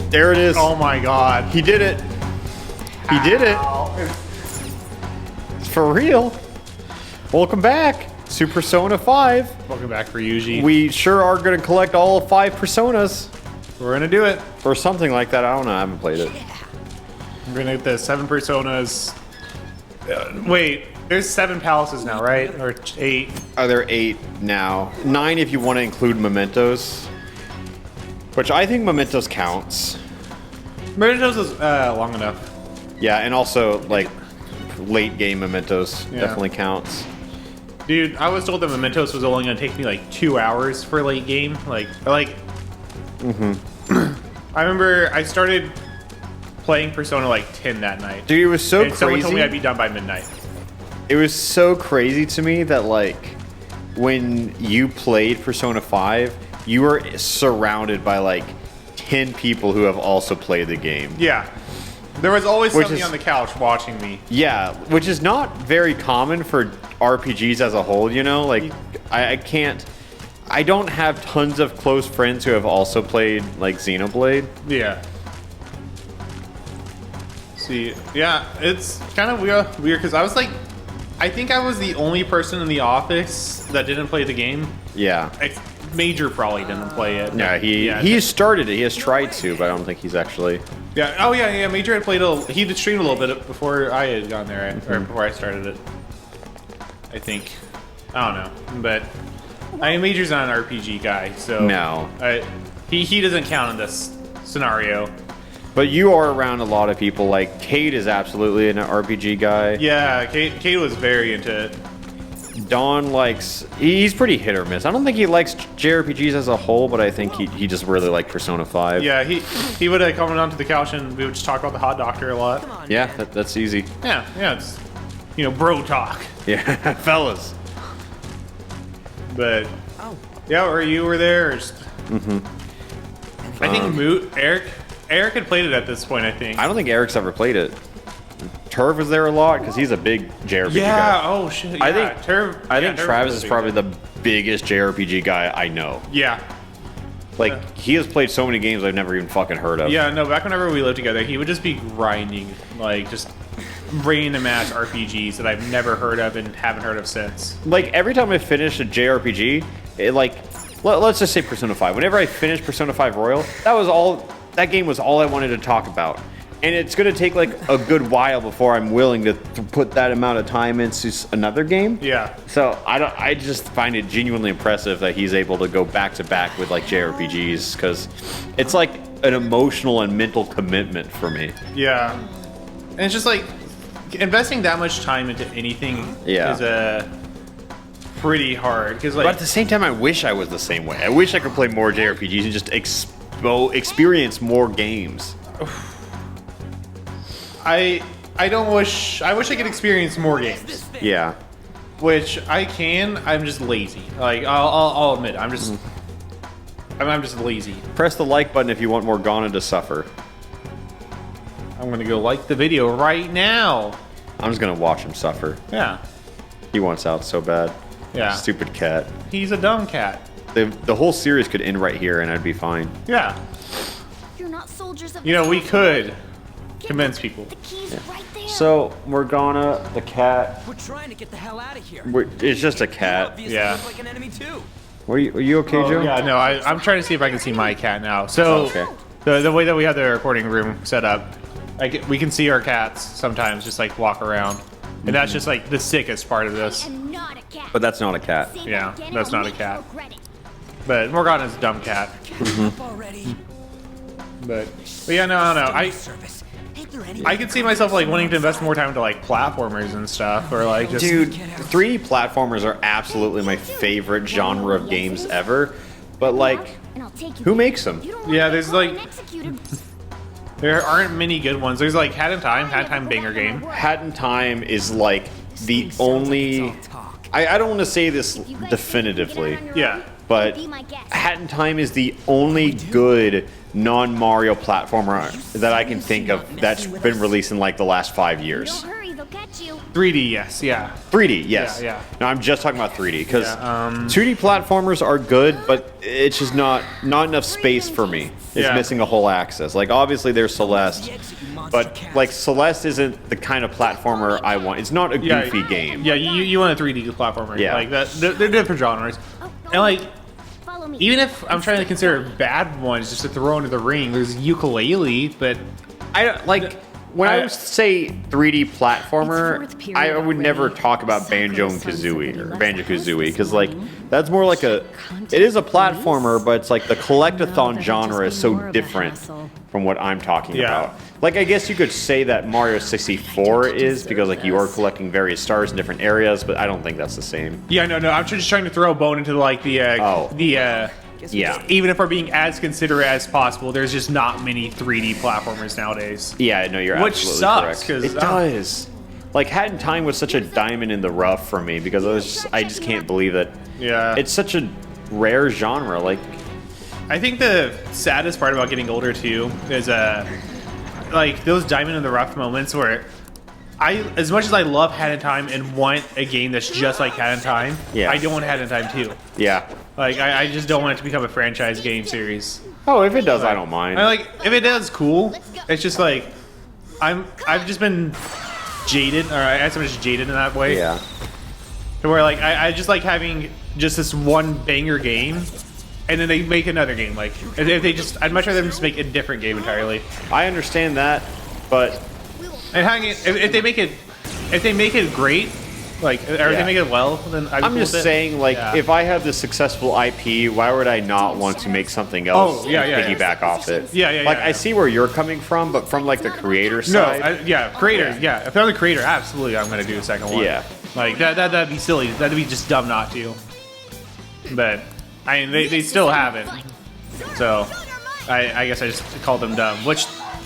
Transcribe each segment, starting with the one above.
There it is. Oh my god. He did it. He did it. It's for real. Welcome back. Super Persona 5. Welcome back, Ryuji. We sure are going to collect all 5 Personas. We're gonna do it. Or something like that. I don't know. I haven't played it. We're gonna get the 7 Personas. Wait, there's 7 palaces now, right? Or 8? Oh, there are 8 now. 9 if you want to include Mementos. Which I think Mementos counts. Mementos is long enough. Yeah, and also, like, late game Mementos Yeah. definitely counts. Dude, I was told that Mementos was only gonna take me like 2 hours for late game. I remember I started playing Persona like 10 that night. Dude, it was so and crazy. someone told me I'd be done by midnight. It was so crazy to me that, like, when you played Persona 5, you were surrounded by, like, 10 people who have also played the game. Yeah. There was always Which somebody is- on the couch watching me. Yeah, which is not very common for RPGs as a whole, you know? Like, I don't have tons of close friends who have also played, like, Xenoblade. Yeah. See, yeah, it's kind of weird because I was like, I think I was the only person in the office that didn't play the game. Yeah. Major probably didn't play it. Yeah, he started it. He has tried to, but I don't think he's actually... Yeah. Oh yeah. Major had played he did stream a little bit before I had gone there, or before I started it. I think. I don't know, but Major's not an RPG guy, so No. he doesn't count in this scenario. But you are around a lot of people. Like, Cade is absolutely an RPG guy. Yeah, Kate was very into it. Don likes... He's pretty hit or miss. I don't think he likes JRPGs as a whole, but I think he just really liked Persona 5. Yeah, he would come onto the couch and we would just talk about the Hot Doctor a lot. Yeah, that's easy. Yeah, it's bro talk. Yeah, fellas. But yeah, or you were there. Or just, I think Eric had played it at this point. I think. I don't think Eric's ever played it. Turv was there a lot because he's a big JRPG Yeah. guy. Oh shit. Yeah. I think Turv Travis is really probably the biggest JRPG guy I know. Yeah. Like, he has played so many games I've never even fucking heard of. Yeah. No. Back whenever we lived together, he would just be grinding like just random ass RPGs that I've never heard of and haven't heard of since. Like, every time I finish a JRPG, it, like, let's just say Persona 5. Whenever I finished Persona 5 Royal, that game was all I wanted to talk about. And it's going to take, like, a good while before I'm willing to put that amount of time into another game. Yeah. So I just find it genuinely impressive that he's able to go back to back with, like, JRPGs, because it's like an emotional and mental commitment for me. Yeah. And it's just like investing that much time into anything is pretty hard. Because like, but at the same time, I wish I was the same way. I wish I could play more JRPGs and just experience more games. I wish I could experience more games. Yeah. Which I can. I'm just lazy. Like I'll admit, I'm just lazy. Press the like button if you want more Ghana to suffer. I'm gonna go like the video right now. I'm just gonna watch him suffer. Yeah. He wants out so bad. Yeah. Stupid cat. He's a dumb cat. The whole series could end right here and I'd be fine. Yeah. You're not soldiers of We could convince people. The key's right there. So, Morgana, the cat, We're trying to get the hell out of here. it's just a cat. Obviously Yeah. look like an enemy too. Are you okay, Joe? Yeah, no, I'm trying to see if I can see my cat now. So Okay. the way that we have the recording room set up, we can see our cats sometimes just like walk around. And that's just like the sickest part of this. I'm not a cat. But that's not a cat. Say that Yeah, again, that's I'll not a make you cat. regret it. But Morgana's a dumb cat. Up already. But yeah, no, I don't know. Service. Ain't there any I could see myself like wanting to invest more time into like platformers and stuff, or like just Dude, 3D platformers are absolutely my favorite genre of games ever. But, like, And I'll take you who there. makes them? You don't want Yeah, to get there's, caught like- and executed. there aren't many good ones. There's like Hat in Time banger game. Hat in Time is, like, the only... I don't want to say this definitively, Yeah. but Be my guest. Hat in Time is the only good non-Mario platformer that I can think of that's been released in, like, the last 5 years. Don't hurry, they'll catch you. 3D, yes, yeah. 3D, yes. Yeah. No, I'm just talking about 3D because Yeah, 2D platformers are good, but it's just not enough space for me. It's Yeah. missing a whole axis. Like obviously there's Celeste, but like Celeste isn't the kind of platformer I want. It's not a goofy game. Yeah, you want a 3D platformer. Yeah. Like that. They're different genres. And like, Follow me. even if I'm trying to consider bad ones just to throw into the ring, there's ukulele, but I don't like when I I- say 3D platformer, It's fourth period I would never already. talk about So Banjo and close, son, Kazooie somebody or left Banjo that house Kazooie too because like soon. that's more like a it is a platformer, but it's like the No, collectathon that'd genre is just be so more of a different hassle. from what I'm talking Yeah. about. Like I guess you could say that Mario 64 is because like you are collecting various stars in different areas, but I don't think that's the same. yeah, no. I'm just trying to throw a bone into like Yeah. Even if we're being as considerate as possible, there's just not many 3D platformers nowadays. Yeah, no, you're Which absolutely sucks, correct. 'cause, It does. Like Hat in Time was such a diamond in the rough for me because I just can't believe that. Yeah. It's such a rare genre. Like I think the saddest part about getting older too is like those diamond in the rough moments where as much as I love Hat in Time and want a game that's just like Hat in Time, Yeah. I don't want Hat in Time 2. yeah. Like I just don't want it to become a franchise game series. Oh, if it does, I don't mind. I like if it does, cool. It's just like I've just been jaded, or I guess I'm just jaded in that way. Yeah. To where like I just like having just this one banger game, and then they make another game. Like if they just, I'd much rather them just make a different game entirely. I understand that, but And having it, if they make it great, like or if Yeah. they make it well, then I'd be I'm cool just with it. saying, like, Yeah. if I have the successful IP, why would I not want to make something else Oh, yeah, and yeah, yeah. piggyback off it? Yeah, Like, yeah. I see where you're coming from, but from, like, the creator No, side. creator, yeah. If I'm the creator, absolutely, I'm gonna do a second one. Yeah. like that'd be silly. That'd be just dumb not to. But I mean, they still haven't. So I guess I just called them dumb. Which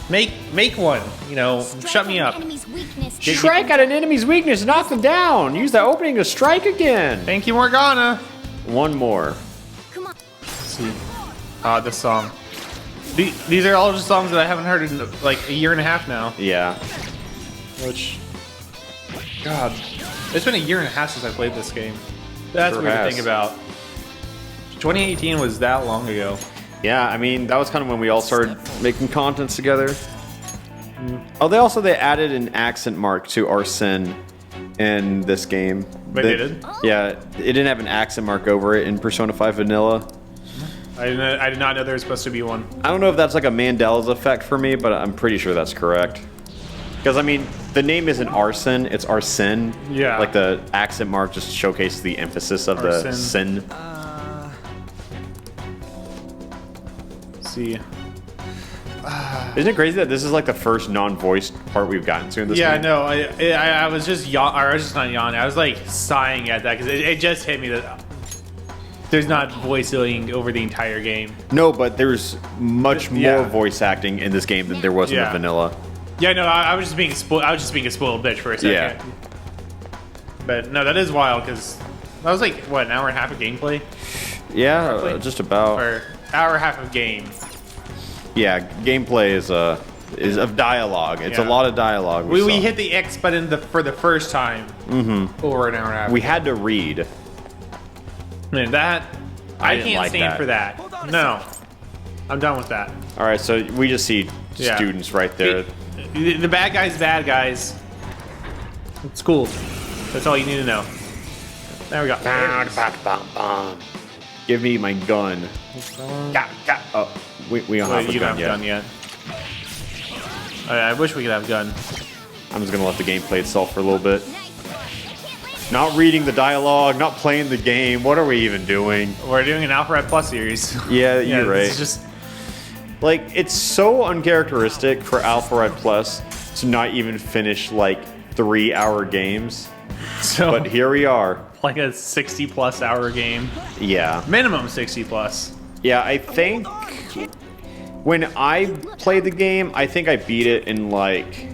make one. You know, shut me up. Enemy's weakness. Strike at an enemy's weakness, knock them down. Use the opening to strike again. Thank you, Morgana. One more. Come on. Let's see. This song. These are all just songs that I haven't heard in like a year and a half now. Yeah. Which, God, it's been a year and a half since I played this game. That's Sure weird to has. think about. 2018 was that long ago. Yeah, I mean, that was kind of when we all started making contents together. Oh, they added an accent mark to Arsene in this game. Wait, they did? Yeah, it didn't have an accent mark over it in Persona 5 Vanilla. I did not know there was supposed to be one. I don't know if that's like a Mandela's effect for me, but I'm pretty sure that's correct. Because, I mean, the name isn't Arsene, it's Arsene. Yeah. Like the accent mark just showcases the emphasis of the Arsene. sin. Let's see. Isn't it crazy that this is like the first non-voiced part we've gotten to in this Yeah, game? no, I was just I was just not yawning. I was like sighing at that because it just hit me that there's not voicing over the entire game. No, but there's much more Yeah. voice acting in this game than there was in the Yeah. vanilla. Yeah, no, I was just being spoiled. I was just being a spoiled bitch for a second. Yeah. But no, that is wild because that was like what, an hour and a half of gameplay Yeah, Roughly. just about. or hour and a half of game. Yeah, gameplay is of dialogue. It's a Yeah. lot of dialogue. We saw. hit the X button for the first time over an hour and a half. We had to read. Man, that I didn't can't like stand that. for that. No, I'm done with that. All right, so we just see Yeah. students right there. The bad guys, bad guys. It's cool. That's all you need to know. There we go. Give me my gun. Oh, we don't Wait, have a you don't gun have yet. gun yet. I wish we could have gun. I'm just gonna let the game play itself for a little bit. Not reading the dialogue, not playing the game. What are we even doing? We're doing an Alpha Red Plus series. Yeah, you're right. It's just Like, it's so uncharacteristic for Alpha Red Plus to not even finish like 3-hour games. so But here we are. like a 60+ hour game, Yeah. minimum 60+. Yeah, I think when I played the game, I think I beat it in like,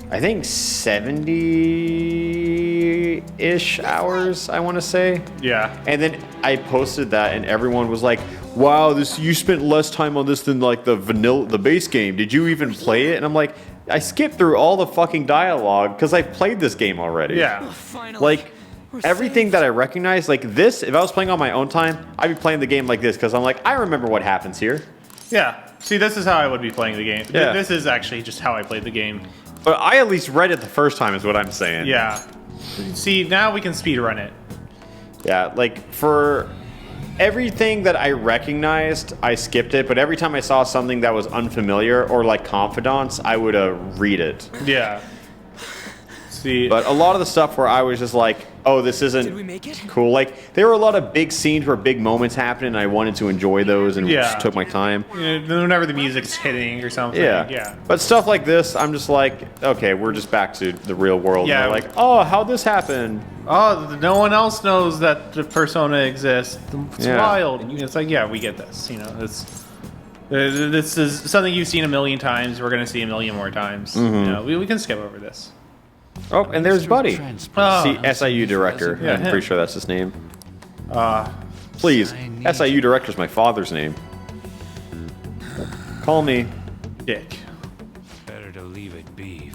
I think 70-ish hours, I want to say. Yeah. And then I posted that, and everyone was like, "Wow, you spent less time on this than like the base game. Did you even play it?" And I'm like, I skipped through all the fucking dialogue because I played this game already. Yeah. Finally. Like, We're everything safe. that I recognize, like this, if I was playing on my own time, I'd be playing the game like this because I'm like, I remember what happens here. Yeah. See, this is how I would be playing the game. Yeah. This is actually just how I played the game. But I at least read it the first time is what I'm saying. Yeah. See, now we can speed run it. Yeah, like for everything that I recognized, I skipped it. But every time I saw something that was unfamiliar or like Confidants, I would read it. Yeah. See. But a lot of the stuff where I was just like, oh, this Did we isn't make it? cool. Like there were a lot of big scenes where big moments happened, and I wanted to enjoy those and Yeah. just took my time. Whenever the music's hitting or something. Yeah. Yeah. But stuff like this, I'm just like, okay, we're just back to the real world. Yeah. And they're like, oh, how'd this happen? Oh, no one else knows that the persona exists. It's Yeah. wild. And it's like, yeah, we get this. You know, this is something you've seen a million times. We're gonna see a million more times. Mm-hmm. You know, we can skip over this. Oh, and there's Buddy. Oh. See, SIU director. Yeah, I'm him. pretty sure that's his name. Please, SIU director's my father's name. Call me. Dick. Better to leave it be.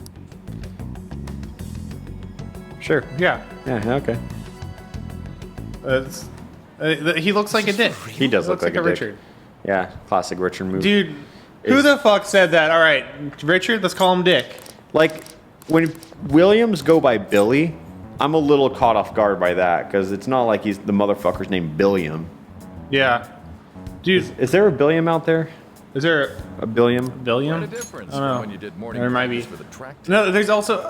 Sure. Yeah. Yeah, okay. He looks like a dick. He does look like a dick. Richard. Yeah, classic Richard movie. Dude, who Is- the fuck said that? All right, Richard, let's call him Dick. Like, when Williams go by Billy, I'm a little caught off guard by that, because it's not like he's the motherfucker's named Billiam. Yeah. Dude, Is there a Billiam out there? is there A Billiam? a billion? What a difference I don't know. from when you did morning There might be. practice for the track team. No, there's also,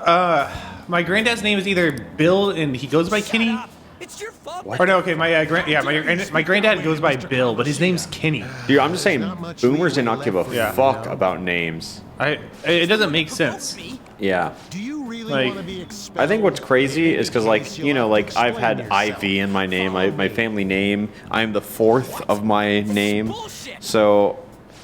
my granddad's name is either Bill and he goes by Kenny. Shut up. It's your fault. Or no, okay, my granddad goes by Bill, but his name's Kenny. Dude, I'm just saying, boomers did not give a Yeah. fuck about names. It doesn't make sense. Yeah. Do you really Like, want to be expelled? I think what's crazy is because, like, you know, like, I've had IV in my name, my family name. I'm the fourth of my name. So,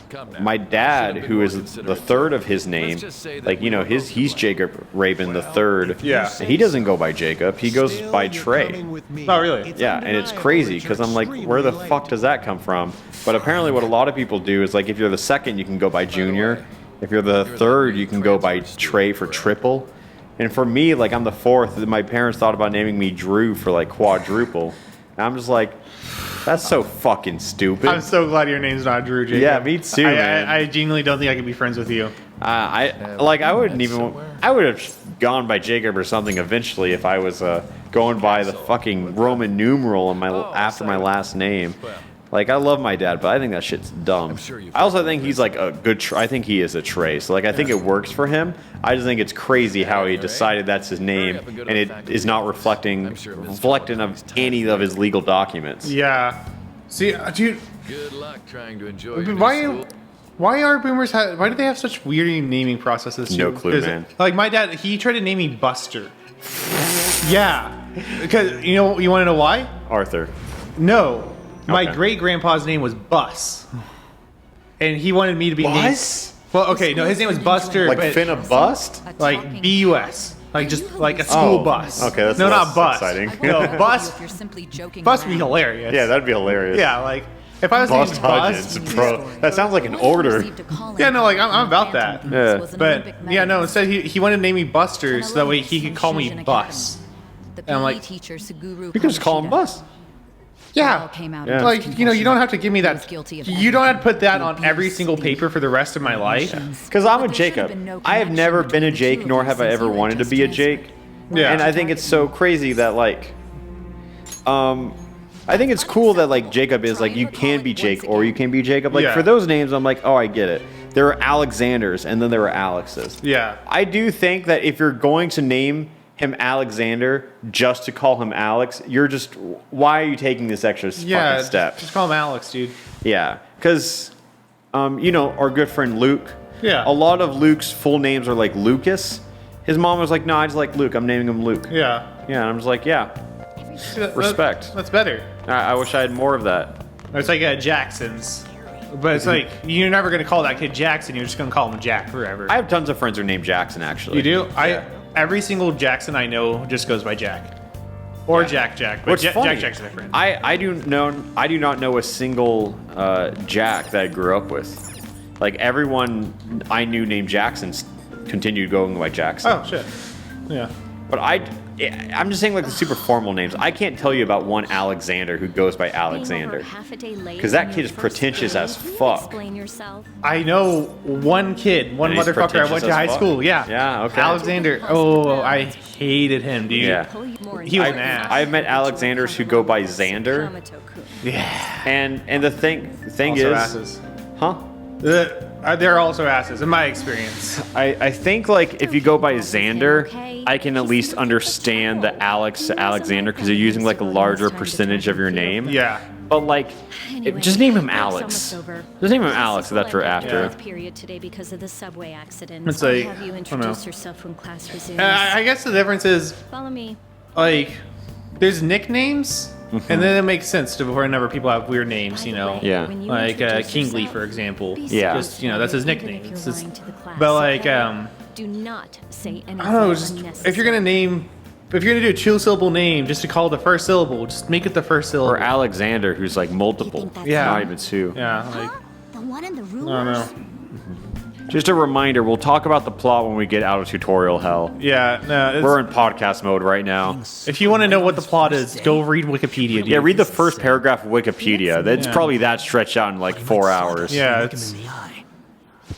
Come now. my dad, Should've been who more is the considerate. third of his name, Let's just say that like, you know, we were he's Jacob Rabin the third. Yeah. And he doesn't go by Jacob. He goes Still, by you're Trey. coming with me. Oh, really? It's Yeah, and it's undeniable crazy that because you're I'm like, extremely where the late. fuck does that come from? But apparently, what a lot of people do is like, if you're the second, you can go by Junior. If you're the third, you can go by Trey for triple. And for me, like, I'm the fourth. My parents thought about naming me Drew for like quadruple. And I'm just like, that's so fucking stupid. I'm so glad your name's not Drew, Jacob. Yeah, me too, man. I genuinely don't think I could be friends with you. I wouldn't even. I would have gone by Jacob or something eventually if I was going by the fucking Roman numeral in my after my last name. Like, I love my dad, but I think that shit's dumb. sure you've I also think he's like a good. I think he is a Trey. So like, I think it works for him. I just think it's crazy how he decided that's his name, up and go to and the it faculty is not office. reflecting I'm sure Miss reflecting Fowler of knows any of his legal documents. Yeah. See, dude, Good luck trying to enjoy your new why school. why are boomers why do they have such weird naming processes too? No clue, 'Cause, man. Like my dad, he tried to name me Buster. Yeah. Because you want to know why? Arthur. No. My Okay. great grandpa's name was Bus. And he wanted me to be named. Bus? Well, okay, no, his name was Buster, Like but Finna Bust? like BUS. Like just like a school Oh, bus. okay, that's no, less not bus. exciting. No, bus. If you're simply joking Bus would be around. hilarious. Yeah, that'd be hilarious. Yeah, like if I was Bust named Hudgens, Bus. bro. That sounds like an order. Yeah, no, like I'm about that. Yeah. But yeah, no. Instead, he wanted to name me Buster so that way he could call me Bus. The And I'm PE like, teacher, Suguru You can just call him Kamoshida, Bus. Yeah. all came out Yeah. in Like, you know, you don't have to give me He was that. guilty of You don't have to put that everything. on every single Abuse, paper for the rest of my life. Because I'm But a there should have Jacob. been no I have connection never been a between the Jake, two of nor you have I since ever you had wanted to just be a transferred. Jake. Yeah. And I think it's so crazy that, like, I think it's cool that, like, Jacob is, like, you can be Jake or you can be Jacob. Like, Yeah. for those names, I'm like, oh, I get it. There are Alexanders and then there are Alexes. Yeah. I do think that if you're going to name him Alexander just to call him Alex, you're just, why are you taking this extra Yeah. fucking step? Just call him Alex, dude. Yeah, because, you know, our good friend Luke. Yeah. A lot of Luke's full names are like Lucas. His mom was like, no, I just like Luke. I'm naming him Luke. Yeah. Yeah, and I'm just like, yeah, Respect. That's better. I wish I had more of that. It's like Jackson's. But it's like, you're never going to call that kid Jackson. You're just going to call him Jack forever. I have tons of friends who are named Jackson, actually. You do? Yeah. Every single Jackson I know just goes by Jack. Or Jack. But What's funny, Jack Jack's different. I do not know a single Jack that I grew up with. Like, everyone I knew named Jackson continued going by Jackson. Oh shit. Yeah. But I'm just saying like the super formal names. I can't tell you about one Alexander who goes by Alexander. Because that kid is pretentious as fuck. Explain yourself. I know one kid, one And he's motherfucker I pretentious went to as high fuck? school. Yeah. Yeah, okay. Alexander. Oh, I hated him, dude. Yeah. He was an ass. I've met Alexanders who go by Xander. Yeah. And the thing Also is, asses. huh? They're also asses, in my experience. I think like if you go by Xander, I can at least understand the Alex to Alexander because you're using like a larger percentage of your name. Yeah. But like, just name him Alex. Alex. Just name him Alex if that's what you're after. Period today because of the subway accident. It's like, I'll have you I don't introduce know. yourself when class resumes. I guess the difference is, Follow me. like, there's nicknames, and then it makes sense to whenever people have weird names, you know. Yeah. Like Kingsley, for example. Yeah. Just, you know, that's his nickname. Even if It's you're just- lying to the class, but like, okay? Do not say anything I don't know, just if you're gonna name, if you're gonna do a two-syllable name, just to call the first syllable, just make it the first syllable. Or Alexander, who's like multiple. that's Yeah. Not even two. Yeah, like, The one in the I rulers? don't know. Just a reminder, we'll talk about the plot when we get out of tutorial hell. Yeah, no. We're in podcast mode right now. If you want to know what the plot is, go read Wikipedia. Dude. Yeah, read the first paragraph of Wikipedia. That's Yeah. probably that stretched out in like 4 hours. Yeah, Look him it's in the eye.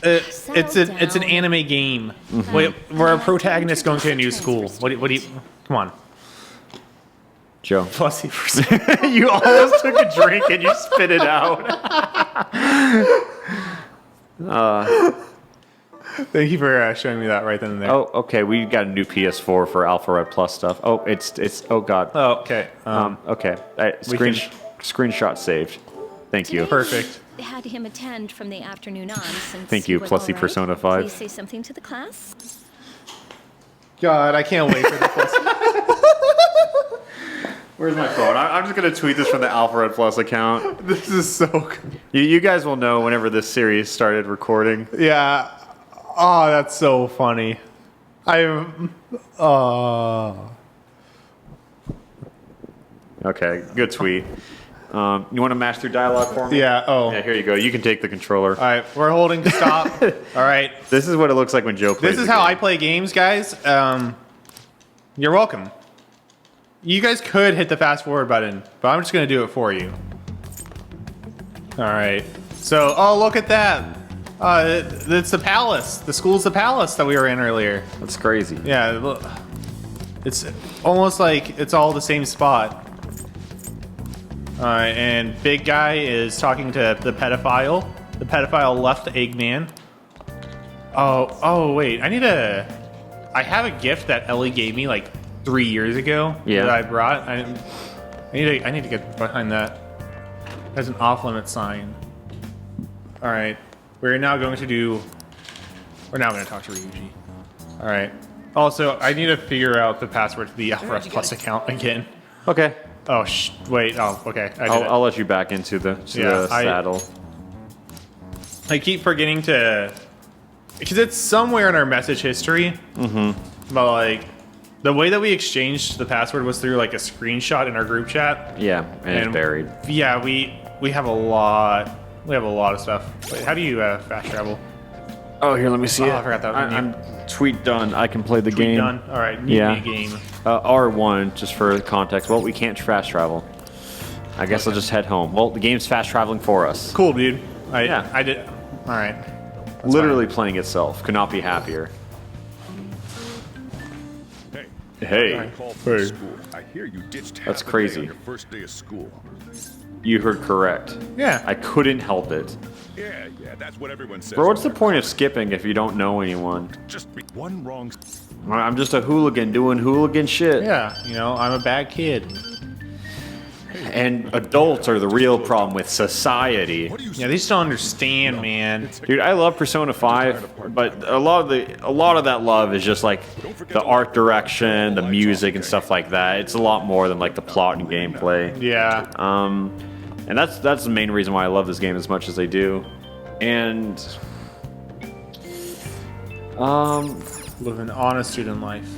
it's an anime game. Wait, we're a protagonist going to a new school. What do you? Come on, Joe. Pussy. You almost took a drink and you spit it out. Thank you for showing me that right then and there. Oh, okay. We got a new PS4 for Alpha Red Plus stuff. Oh, it's. Oh God. Oh, okay. Okay. we Screenshot saved. Thank you. Perfect. They had him attend from the afternoon on. Since Thank you, was Plussy all right. Persona 5. Please say something to the class. God, I can't wait for the Pussy. Where's my phone? I'm just gonna tweet this from the Alpha Red Plus account. This is so good. You guys will know whenever this series started recording. Yeah. Oh, that's so funny. I'm. Okay, good tweet. You want to match through dialogue for me? Yeah. Oh. Yeah, here you go. You can take the controller. All right. We're holding to stop. All right. This is what it looks like when Joe plays. This is the how game. I play games, guys. You're welcome. You guys could hit the fast forward button, but I'm just gonna do it for you. All right. So, oh, look at that. It's the palace. The school's the palace that we were in earlier. That's crazy. Yeah. Look. It's almost like it's all the same spot. All right, and big guy is talking to the pedophile. The pedophile left Eggman. Oh, wait. I have a gift that Ellie gave me like 3 years ago. Yeah. That I brought. I need to get behind that. There's an off-limit sign. All right. We're now going to talk to Ryuji. All right. Also, I need to figure out the password to the Alpha Plus account again. Okay. Oh, wait. Oh, okay. I did it. I'll let you back into the saddle. I keep forgetting to, because it's somewhere in our message history. Mm-hmm. But like, the way that we exchanged the password was through like a screenshot in our group chat. Yeah, and it's buried. Yeah, we have a lot. We have a lot of stuff. Wait, how do you fast travel? Oh, here, let me see it. I forgot that menu. I'm tweet done. I can play the game. Done. All right. Need Yeah. me a game. R1, just for context. Well, we can't fast travel. I guess I'll just head home. Well, the game's fast traveling for us. Cool, dude. Yeah. I did. All right. That's Literally playing itself. Could not be happier. Hey. Call from school. I hear you ditched That's half a day crazy. on your first day of school. You heard correct. fine. Yeah. I couldn't help it. Yeah, that's what everyone says. Bro, what's the when point of skipping if you don't know anyone? they're just one wrong. I'm just a hooligan doing hooligan shit. Yeah. You know, I'm a bad kid. And adults are the real problem with society. What do you Yeah, they just don't understand, man. Dude, I love Persona 5, but a lot of that love is just like the art direction, the music and stuff like that. It's a lot more than like the plot and gameplay. Yeah. And that's the main reason why I love this game as much as I do. And Live an honest student life.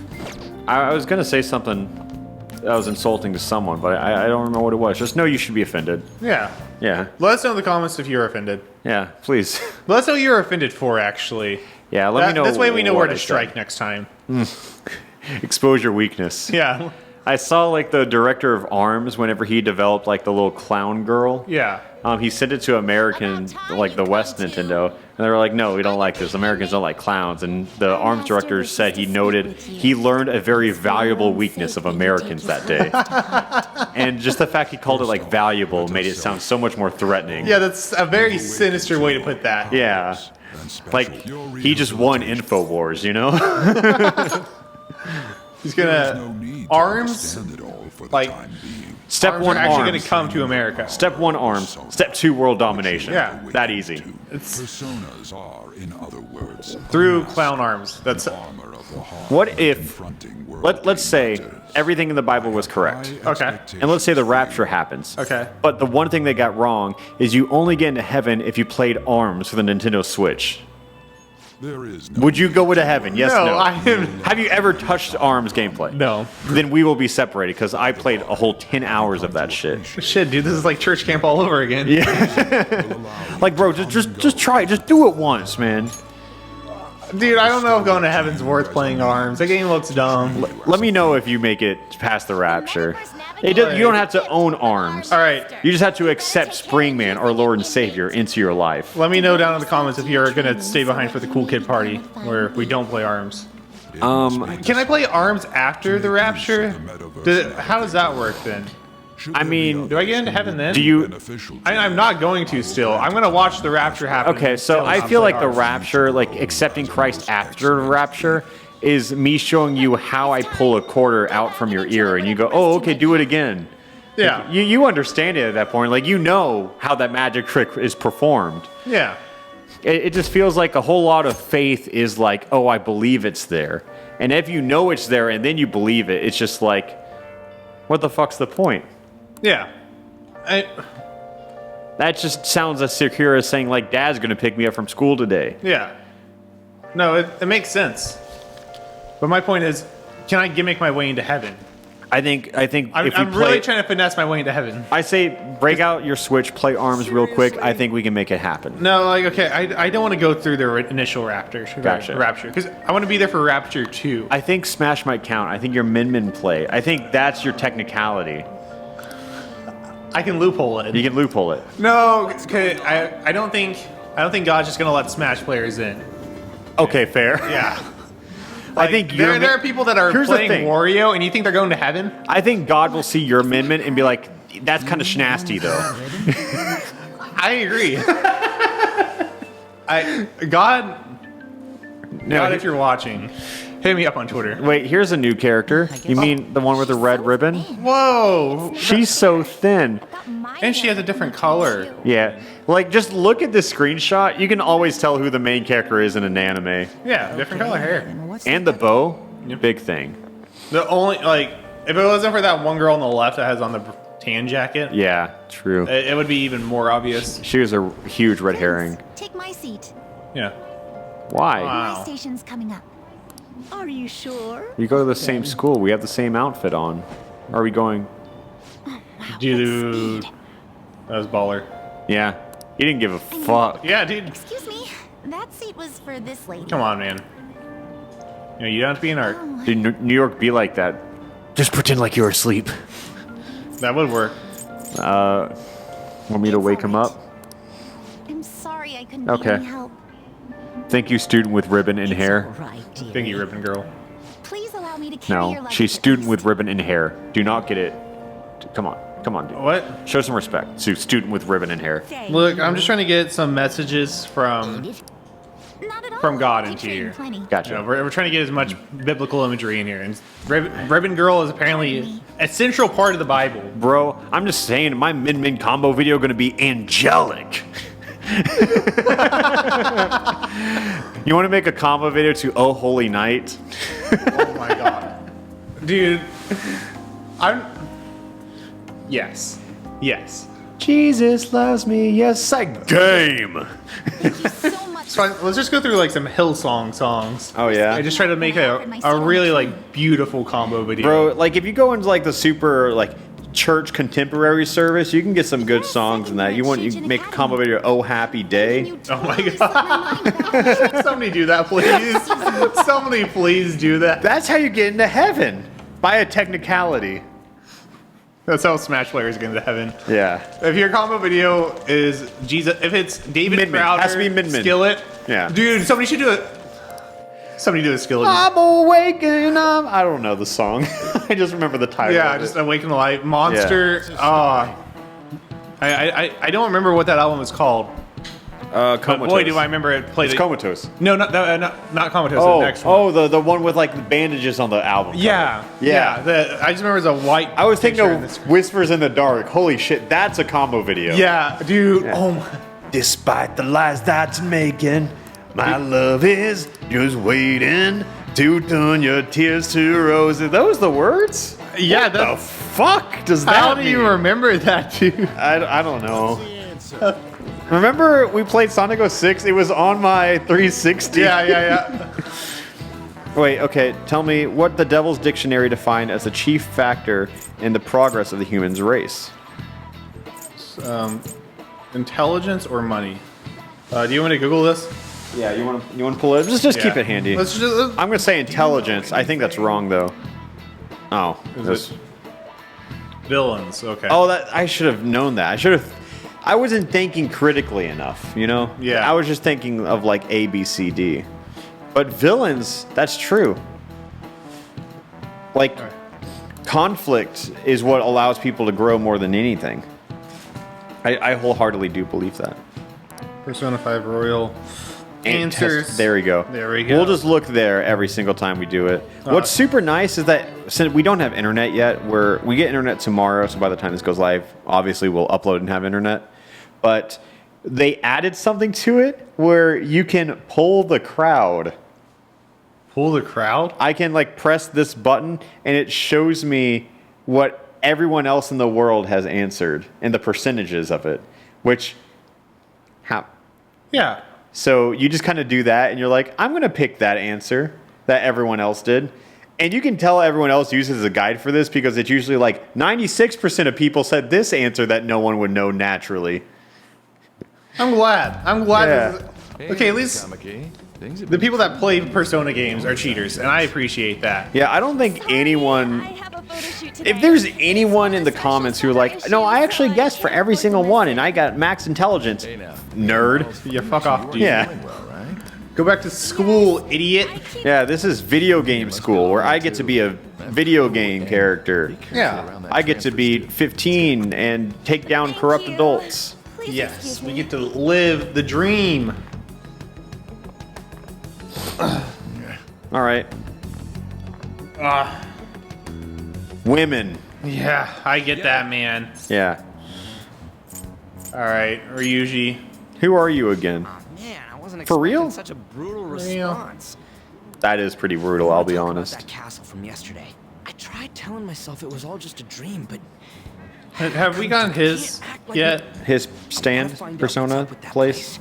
I was gonna say something that was insulting to someone, but I don't remember what it was. Just know you should be offended. Yeah. Yeah, Let us know in the comments if you're offended. yeah, please. Let us know what you're offended for, actually. Yeah, let me know. This way we know where what to I said. strike next time. Expose your weakness. Yeah. I saw like the director of ARMS whenever he developed like the little clown girl. Yeah. He sent it to American, like the West Nintendo, and they were like, "No, we don't like this. Americans don't like clowns." And the ARMS director said he noted he learned a very valuable weakness of Americans that day, and just the fact he called it like valuable made it sound so much more threatening. Yeah, that's a very sinister way to put that. Yeah, like he just won InfoWars, you know? He's gonna arms like Step arms one, are actually arms. gonna come to America. Step 1, arms. Step 2, world domination. Yeah. That easy. It's Personas are, in other words, through clown arms. That's armor of the heart. What if, Confronting worldly let's say matters. everything in the Bible was correct. okay. And let's say the rapture happens. Okay. But the one thing they got wrong is you only get into heaven if you played ARMS for the Nintendo Switch. There is no Would you go into heaven? Yes, No, no. I am. Have you ever touched ARMS gameplay? No. Then we will be separated because I played a whole 10 hours of that shit. Shit, dude, this is like church camp all over again. Like, bro, just try it. Just do it once, man. Dude, I don't know if going to heaven's worth playing arms. That game looks dumb. Let me know if you make it past the rapture. You don't have to own ARMS. All right. You just have to accept Springman, our Lord and Savior, into your life. Let me know down in the comments if you're gonna stay behind for the cool kid party where we don't play arms. Can I play arms after the rapture? How does that work then? I mean, Do I get into heaven then? do you... I'm not going to still. I'm gonna watch the rapture happen. Okay, so until I I'm feel playing like the arms. rapture, like accepting Christ after the rapture, is me showing you how I pull a quarter out from your ear, and you go, "Oh, okay, do it again." Yeah. You understand it at that point, like you know how that magic trick is performed. Yeah. It just feels like a whole lot of faith is like, "Oh, I believe it's there," and if you know it's there and then you believe it, it's just like, what the fuck's the point? Yeah. That just sounds as secure as saying like, "Dad's gonna pick me up from school today." Yeah. No, it makes sense. But my point is, can I gimmick my way into heaven? I think if you I'm play, really trying to finesse my way into heaven. I say break out your Switch, play ARMS real quick. I think we can make it happen. No, like, okay, I don't want to go through the initial rapture. Gotcha. Rapture. Because I want to be there for Rapture 2. I think Smash might count. I think your Min play. I think that's your technicality. I can loophole it. You can loophole it. No, okay, I don't think God's just going to let Smash players in. Okay, fair. Yeah. I think there are people that are Here's the playing thing. Wario, and you think they're going to heaven? I think God will see your amendment and be like, "That's kind of schnasty, though." I agree. God, if you're watching, hit me up on Twitter. Wait, here's a new character. You mean the one with the red ribbon? Whoa! She's so thin. And she has a different color. Yeah. Like, just look at this screenshot. You can always tell who the main character is in an anime. Yeah, different color hair. And the bow, big thing. The only, like, if it wasn't for that one girl on the left that has on the tan jacket, Yeah, true. it would be even more obvious. She was a huge red herring. Take my seat. Yeah. Why? Wow. My station's coming up. Are you sure? You go to the same school. We have the same outfit on. Are we going? Dude. That was baller. Yeah. You didn't give a fuck. Yeah, dude. Excuse me. That seat was for this lady. Come on, man. You know, you don't have to be an art. Did New York be like that? Just pretend like you're asleep. That would work. Want me to wake him up? I'm sorry I couldn't Okay. be any help. Thank you, student with ribbon and hair. Thingy ribbon girl. Please allow me to carry your No, luggage she's at student with least. ribbon and hair. Do not get it. Come on, dude. What? Show some respect to student with ribbon and hair. Look, I'm just trying to get some messages from Not at all. from God I into trained here. plenty. Gotcha. You know, we're trying to get as much biblical imagery in here. And Ribbon Girl is apparently a central part of the Bible. Bro, I'm just saying, my Min combo video gonna be angelic. You want to make a combo video to Oh Holy Night? Oh my god. Dude, Yes. Yes. Jesus loves me, yes I game. So much. So let's just go through like some Hillsong songs. Oh yeah. I just try to make a really like beautiful combo video. Bro, like if you go into like the super like church contemporary service, you can get some good Yes, songs in that. You Second make a Academy. combo video, "Oh Happy Day." Oh my god. Somebody do that, please. Somebody please do that. That's how you get into heaven, by a technicality. That's how Smash players get into heaven. Yeah. If your combo video is Jesus, if it's David Min Min. Crowder, Has to be Min Min. Skillet. Yeah. Dude, somebody should do it. Somebody do a Skillet. I'm awakening. I don't know the song. I just remember the title. Yeah, of just it. Awaken the Light. Monster. I don't remember what that album was called. But Comatose. boy, do I remember it played It's it. Comatose. No, not Comatose. The next one. The one with like the bandages on the album. cover. Yeah. Yeah. I just remember it was a white. I was thinking picture in of this- Whispers in the Dark. Holy shit, that's a combo video. Yeah, dude. Yeah. Oh my. Despite the lies that's making, my love is just waiting to turn your tears to roses. Those the words? Yeah, What the that's. fuck does that How do mean? you remember that, dude? I don't know. Remember we played Sonic 06? It was on my 360. Yeah. Wait, okay. Tell me what the Devil's Dictionary defined as a chief factor in the progress of the human's race. Intelligence or money? Do you want to Google this? Yeah, you want to pull it? Just keep Yeah. it handy. Let's just. I'm gonna say intelligence. I think that's wrong though. Oh, Is it villains? Okay. oh, that I should have known that. I wasn't thinking critically enough. You know? Yeah. I was just thinking of like A, B, C, D. But villains, that's true. Like Alright. conflict is what allows people to grow more than anything. I wholeheartedly do believe that. Persona 5 Royal. And Answers. test- there we go. There we go. We'll just look there every single time we do it. What's super nice is that since we don't have internet yet, we get internet tomorrow, so by the time this goes live, obviously we'll upload and have internet. But they added something to it where you can pull the crowd. Pull the crowd? I can like press this button and it shows me what everyone else in the world has answered and the percentages of it, which Yeah. so you just kind of do that and you're like, I'm going to pick that answer that everyone else did. And you can tell everyone else uses a guide for this because it's usually like 96% of people said this answer that no one would know naturally. I'm glad. Yeah. This is, okay, at least the people that play Persona games are cheaters, and I appreciate that. Yeah, I don't think anyone... I have a photo shoot today. If there's anyone in the comments who are like, no, I actually guessed for every single one and I got max intelligence. Nerd. Yeah, fuck off, dude. Yeah. Go back to school, idiot. Yeah, this is video game school where I get to be a video game character. Yeah. I get to be 15 and take down Thank corrupt you. adults. Please Yes, excuse we me. get to live the dream. All right. Women. Yeah, I get that, man. Yeah. All right, Ryuji. Who are you again? Man, I wasn't For expecting real? such a brutal real. response. That is pretty brutal, I'll be Talk about honest. That castle from yesterday. I tried telling myself it was all just a dream, but Have we gotten his yet? His stand persona place?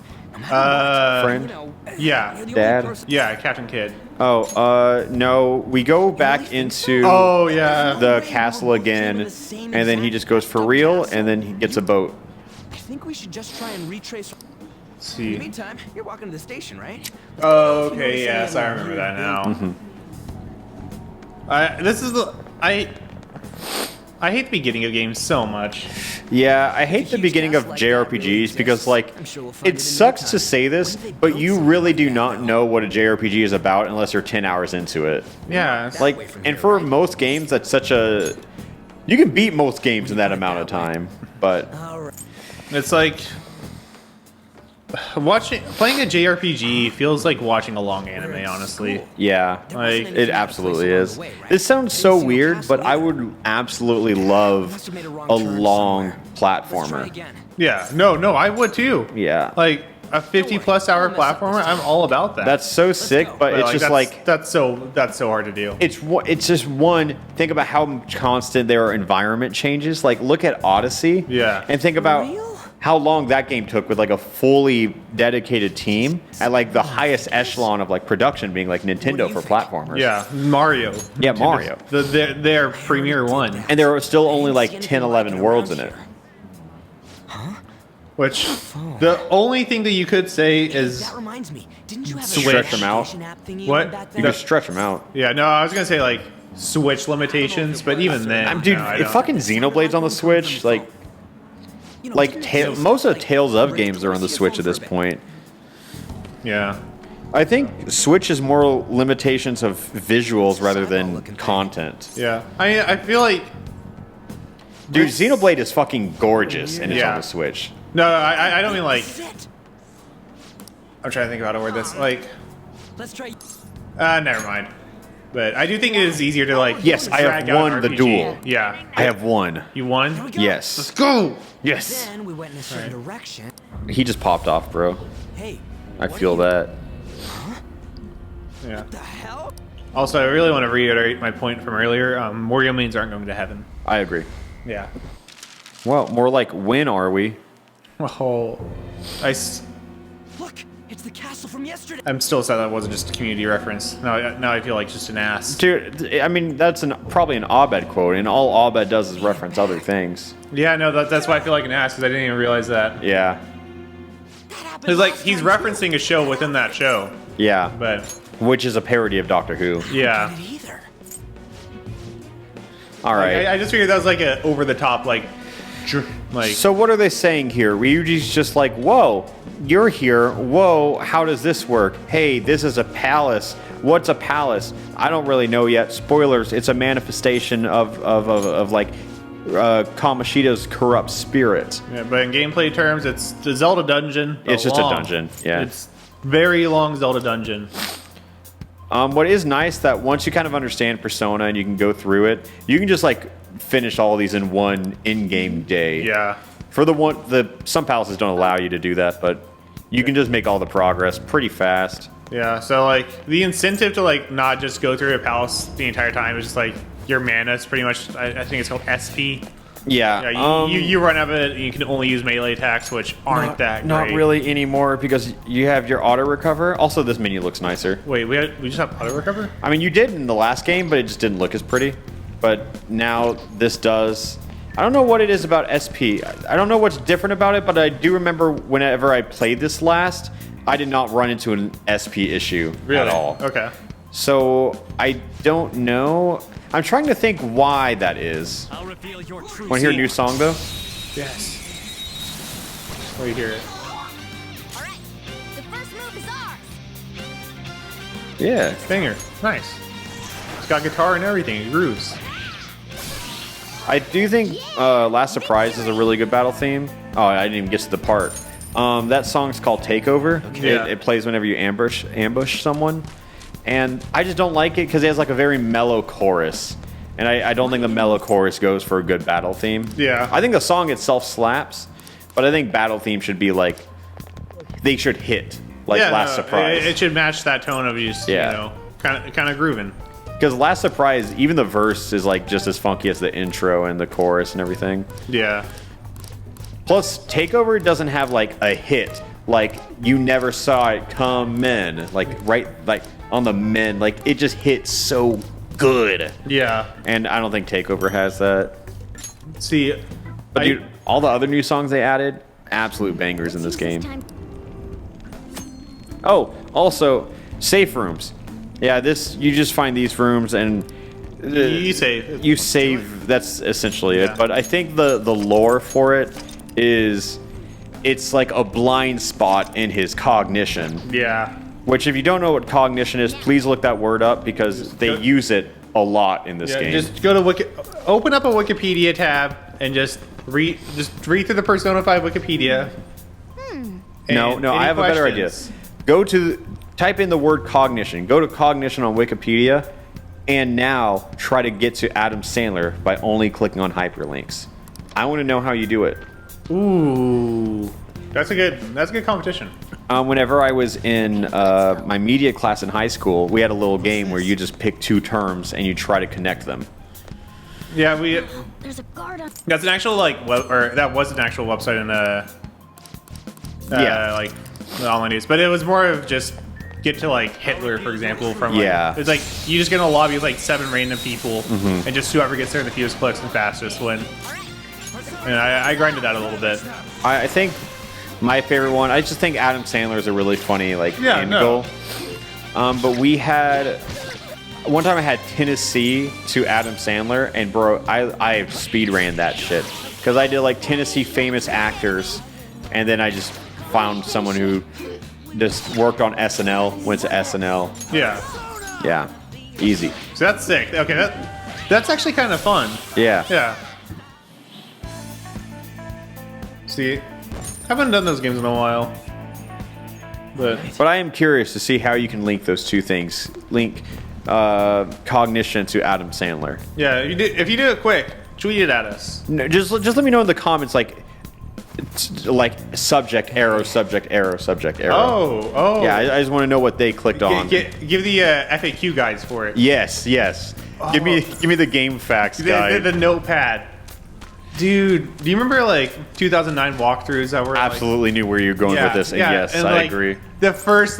Friend. Friend? Yeah. Dad? Yeah, Captain Kidd. Oh, no. We go back into Oh, yeah. the castle again, and then he just goes for real, and then he gets a boat. I think we should just try and retrace. Let's In the see. meantime, you're walking to the station, right? Oh, okay, yes, I remember that now. I hate the beginning of games so much. Yeah, I hate the beginning of JRPGs because, like, it sucks to say this, but you really do not know what a JRPG is about unless you're 10 hours into it. Yeah. Like, and for most games, that's such a... You can beat most games in that amount of time, but... It's like playing a JRPG feels like watching a long anime, honestly. Yeah, Like, it absolutely is. This sounds so weird, but I would absolutely love a long platformer. Yeah, no, I would too. Yeah. Like a 50+ hour platformer, I'm all about that. That's so sick, but it's just like... that's so hard to do. It's just one, think about how constant their environment changes. Like, look at Odyssey. Yeah. And think about how long that game took with like a fully dedicated team at like the highest echelon of like production being like Nintendo for platformers. Yeah, Mario. Yeah, Mario. Their premier one. And there were still only like 10, 11 worlds in it. Which, the only thing that you could say is... That reminds me. Didn't you have a Stretch them out. navigation app thingy What? back You there? can stretch them out. Yeah, no, I was going to say, like, Switch limitations, but even then... Dude, no, I if don't. fucking Xenoblade's on the Switch, like most of the Tales of games are on the Switch at this point. Yeah. I think Switch is more limitations of visuals rather than content. Yeah. I feel like... Dude, Xenoblade is fucking gorgeous and it's Yeah. on the Switch. No, I don't mean, like... Sit. I'm trying to think of how to word this. Like... Let's try. Never mind. But I do think it is easier to, like... Yes, I have drag out won an the RPG. duel. Yeah. I have won. You won? Yes. Let's go! Yes. Then we went in a certain direction. He just popped off, bro. Hey. I feel that. Yeah. The hell? Also, I really want to reiterate my point from earlier. Wario mains aren't going to heaven. I agree. Yeah. Well, more like when are we? Oh, Look, it's the castle from yesterday. I'm still sad that wasn't just a community reference. Now I feel like just an ass. Dude, I mean, that's probably an Abed quote, and all Abed does is reference other things. Yeah, no, that's why I feel like an ass, because I didn't even realize that. Yeah. It's like he's referencing a show within that show, Yeah. but Which is a parody of Doctor Who. yeah. Not either. All right. I just figured that was like a over the top like So what are they saying here? Ryuji's just like, whoa, you're here. Whoa, how does this work? Hey, this is a palace. What's a palace? I don't really know yet. Spoilers, it's a manifestation of like Kamoshida's corrupt spirit. Yeah, but in gameplay terms, it's the Zelda dungeon. It's just a dungeon, yeah. It's very long Zelda dungeon. What is nice that once you kind of understand Persona and you can go through it, you can just like finish all these in one in-game day. Yeah. For some palaces don't allow you to do that, but you can just make all the progress pretty fast. Yeah, so like the incentive to like not just go through a palace the entire time is just like your mana is pretty much, I think it's called SP. Yeah. Yeah, you run out of it and you can only use melee attacks, which aren't that great. Not really anymore because you have your auto recover. Also, this menu looks nicer. Wait, we just have auto recover? I mean, you did in the last game, but it just didn't look as pretty. But now this does. I don't know what it is about SP. I don't know what's different about it, but I do remember whenever I played this last, I did not run into an SP issue at all. Okay. So I don't know. I'm trying to think why that is. I'll reveal your true Want to hear a new song though? Yes. Where you hear it? All right, the first move is ours. Yeah. Banger. Nice. It's got guitar and everything. It grooves. I do think Last Surprise is a really good battle theme. Oh, I didn't even get to the part. That song's called Takeover. Yeah. It plays whenever you ambush someone. And I just don't like it because it has like a very mellow chorus. And I don't think the mellow chorus goes for a good battle theme. Yeah. I think the song itself slaps, but I think battle theme should be like, they should hit like Last Surprise. It should match that tone of just, Yeah. you know, kind of grooving. Because Last Surprise, even the verse is like just as funky as the intro and the chorus and everything. Yeah. Plus, Takeover doesn't have like a hit. Like you never saw it come in. Like right, like on the men. Like it just hits so good. Yeah. And I don't think Takeover has that. See, But dude, all the other new songs they added, absolute bangers in this game. Oh, also safe rooms. Yeah, you just find these rooms and you save. you save. That's essentially Yeah. it. But I think the lore for it is it's like a blind spot in his cognition. Yeah. Which, if you don't know what cognition is, please look that word up because they use it a lot in this game. Just go to open up a Wikipedia tab and just read through the Persona 5 Wikipedia. No, And I any have a better idea. questions? Type in the word cognition. Go to cognition on Wikipedia, and now try to get to Adam Sandler by only clicking on hyperlinks. I want to know how you do it. Ooh, that's a good competition. Whenever I was in my media class in high school, we had a little game where you just pick two terms and you try to connect them. Yeah, There's a guard on. that's an actual that was an actual website in Yeah. like the online news. But it was more of just get to like Hitler, for example, from like, Yeah. it's like you just get in a lobby with like 7 random people, and just whoever gets there the fewest clicks and fastest win. And I grinded that a little bit. I think my favorite one. I just think Adam Sandler is a really funny end goal. But we had one time I had Tennessee to Adam Sandler, and bro, I speed ran that shit because I did like Tennessee famous actors, and then I just found someone who just worked on SNL, went to SNL. Yeah. Easy. So that's sick. Okay, that's actually kind of fun. Yeah. Yeah. See, haven't done those games in a while. But I am curious to see how you can link those two things. Link Cognition to Adam Sandler. yeah, if you do it quick, tweet it at us. No, just let me know in the comments, like subject arrow, subject arrow, subject arrow. Oh. Yeah, I just want to know what they clicked on. Give the FAQ guides for it. Yes. Give me the game facts guide. The notepad. Dude, do you remember like 2009 walkthroughs that were Absolutely knew where you're going with this, and yes, and, I like, agree. The first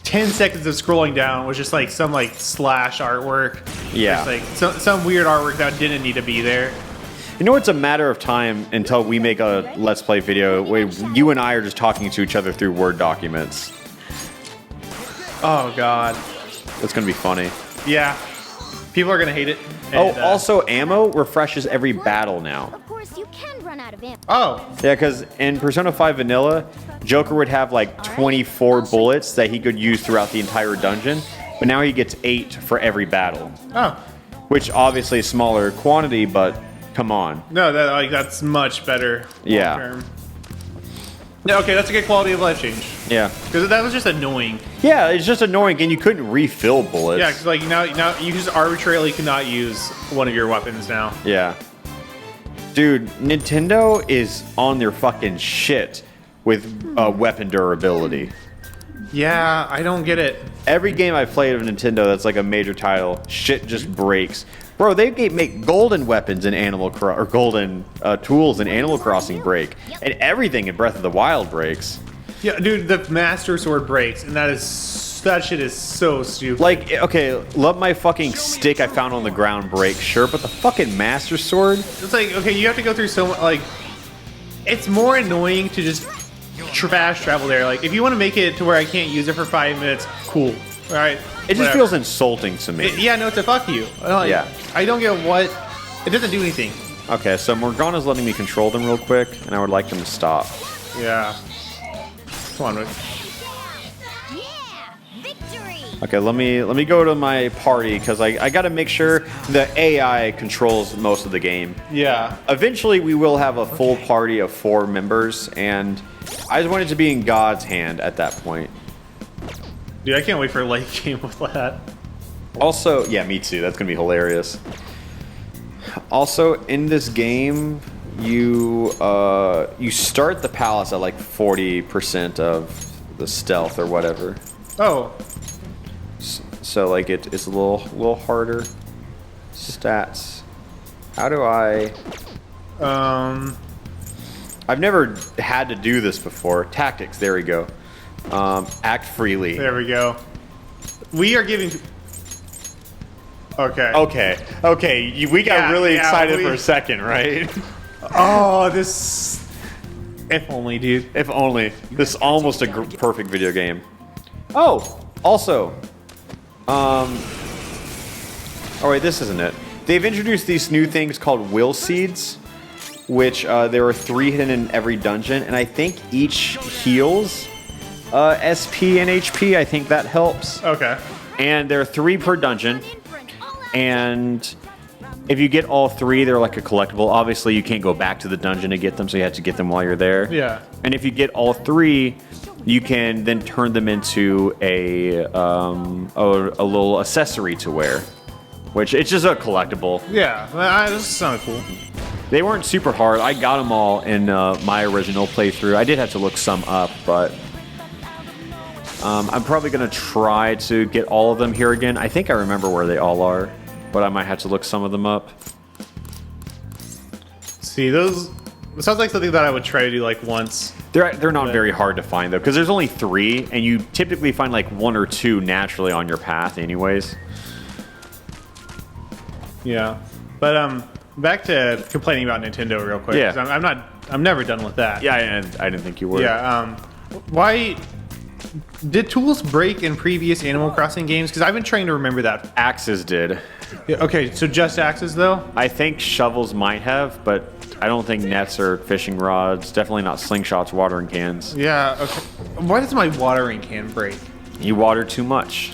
10 seconds of scrolling down was just like some slash artwork. Yeah. Just, like some weird artwork that didn't need to be there. You know, it's a matter of time until we make a Let's Play video where you and I are just talking to each other through Word documents. Oh god. It's gonna be funny. Yeah. People are gonna hate it. Oh, And, also, ammo refreshes every battle now. Of course, you can run out of ammo. Oh. Yeah, because in Persona 5 Vanilla, Joker would have 24 bullets that he could use throughout the entire dungeon, but now he gets 8 for every battle, Oh. which obviously is smaller quantity, but come on. No, that's much better. Yeah. long-term. Yeah, okay, that's a good quality of life change. Yeah. Because that was just annoying. Yeah, it's just annoying, and you couldn't refill bullets. Yeah, because now you just arbitrarily cannot use one of your weapons now. Yeah. Dude, Nintendo is on their fucking shit with weapon durability. Yeah, I don't get it. Every game I've played of Nintendo that's like a major title, shit just breaks. Bro, they make golden weapons in or golden tools in Animal Crossing break, and everything in Breath of the Wild breaks. Yeah, dude, the Master Sword breaks, and that shit is so stupid. Like, okay, let my fucking stick I found on the ground break, sure, but the fucking Master Sword? It's like, okay, you have to go through so much, it's more annoying to just fast travel there. Like, if you want to make it to where I can't use it for 5 minutes, cool. All right. It just whatever. feels insulting to me. Yeah, no, it's a fuck you. Yeah. I don't get what. It doesn't do anything. Okay, so Morgana's letting me control them real quick, and I would like them to stop. Yeah. Come on, Rick. Yeah! Victory! Okay, let me go to my party, because I gotta make sure the AI controls most of the game. Yeah. Eventually, we will have a full party of 4 members, and I just want it to be in God's hand at that point. Dude, I can't wait for a late game with that. Also, yeah, me too. That's gonna be hilarious. Also, in this game, you start the palace at 40% of the stealth or whatever. Oh. So it's a little harder. Stats. How do I? I've never had to do this before. Tactics. There we go. Act freely. There we go. We are giving. Okay. Okay. We got really excited for a second, right? Oh, this. If only, dude. If only. This is almost a perfect video game. Oh, also. Oh wait, this isn't it. They've introduced these new things called will seeds, which there are 3 hidden in every dungeon, and I think each heals SP and HP. I think that helps. Okay. And there are 3 per dungeon, and if you get all 3, they're like a collectible. Obviously, you can't go back to the dungeon to get them, so you have to get them while you're there. Yeah. And if you get all 3, you can then turn them into a little accessory to wear, which it's just a collectible. Yeah. This sounds cool. They weren't super hard. I got them all in my original playthrough. I did have to look some up, but I'm probably going to try to get all of them here again. I think I remember where they all are, but I might have to look some of them up. See, those It sounds like something that I would try to do like once. They're not very hard to find though, because there's only 3, and you typically find like 1 or 2 naturally on your path, anyways. Yeah, but back to complaining about Nintendo real quick. Yeah. 'Cause I'm never done with that. Yeah, and I didn't think you were. Yeah. Why did tools break in previous Animal Crossing games? Because I've been trying to remember that. Axes did. Yeah, okay, so just axes though. I think shovels might have, but I don't think nets or fishing rods. Definitely not slingshots, watering cans. Yeah. Okay. Why does my watering can break? You water too much.